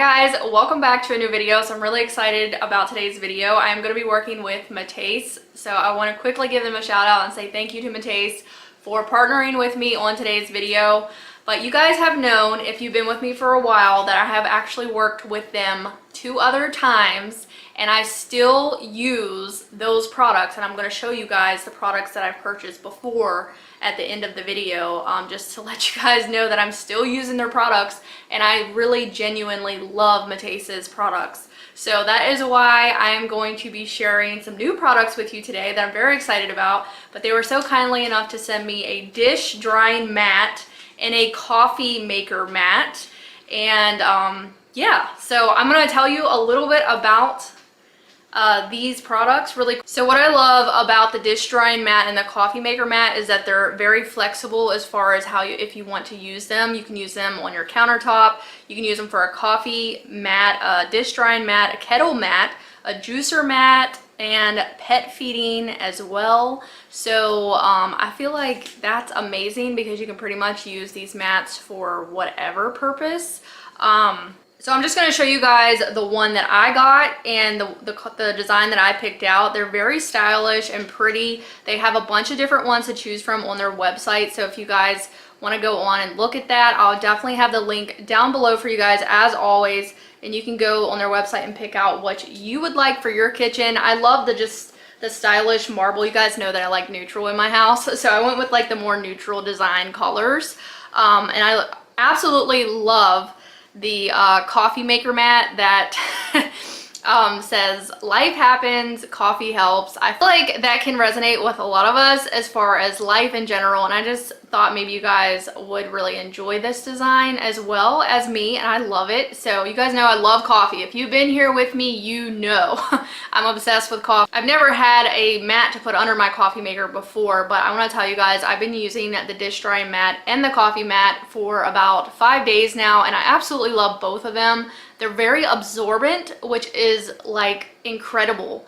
guys, welcome back to a new video. So I'm really excited about today's video. I am going to be working with Matace, so I want to quickly give them a shout out and say thank you to Matace for partnering with me on today's video. But you guys have known, if you've been with me for a while, that I have actually worked with them 2 other times, and I still use those products, and I'm going to show you guys the products that I've purchased before at the end of the video, just to let you guys know that I'm still using their products, and I really genuinely love Matace's products. So that is why I am going to be sharing some new products with you today that I'm very excited about. But they were so kindly enough to send me a dish drying mat and a coffee maker mat, and yeah, so I'm going to tell you a little bit about these products really. So what I love about the dish drying mat and the coffee maker mat is that they're very flexible as far as how if you want to use them. You can use them on your countertop, you can use them for a coffee mat, a dish drying mat, a kettle mat, a juicer mat, and pet feeding as well. So I feel like that's amazing because you can pretty much use these mats for whatever purpose. So I'm just going to show you guys the one that I got and the design that I picked out. They're very stylish and pretty. They have a bunch of different ones to choose from on their website. So if you guys want to go on and look at that, I'll definitely have the link down below for you guys as always. And you can go on their website and pick out what you would like for your kitchen. I love the stylish marble. You guys know that I like neutral in my house. So I went with like the more neutral design colors. And I absolutely love the coffee maker mat that says life happens, coffee helps. I feel like that can resonate with a lot of us as far as life in general, and I just thought maybe you guys would really enjoy this design as well as me, and I love it. So you guys know I love coffee. If you've been here with me, you know I'm obsessed with coffee. I've never had a mat to put under my coffee maker before, but I want to tell you guys I've been using the dish drying mat and the coffee mat for about 5 days now, and I absolutely love both of them. They're very absorbent, which is like incredible.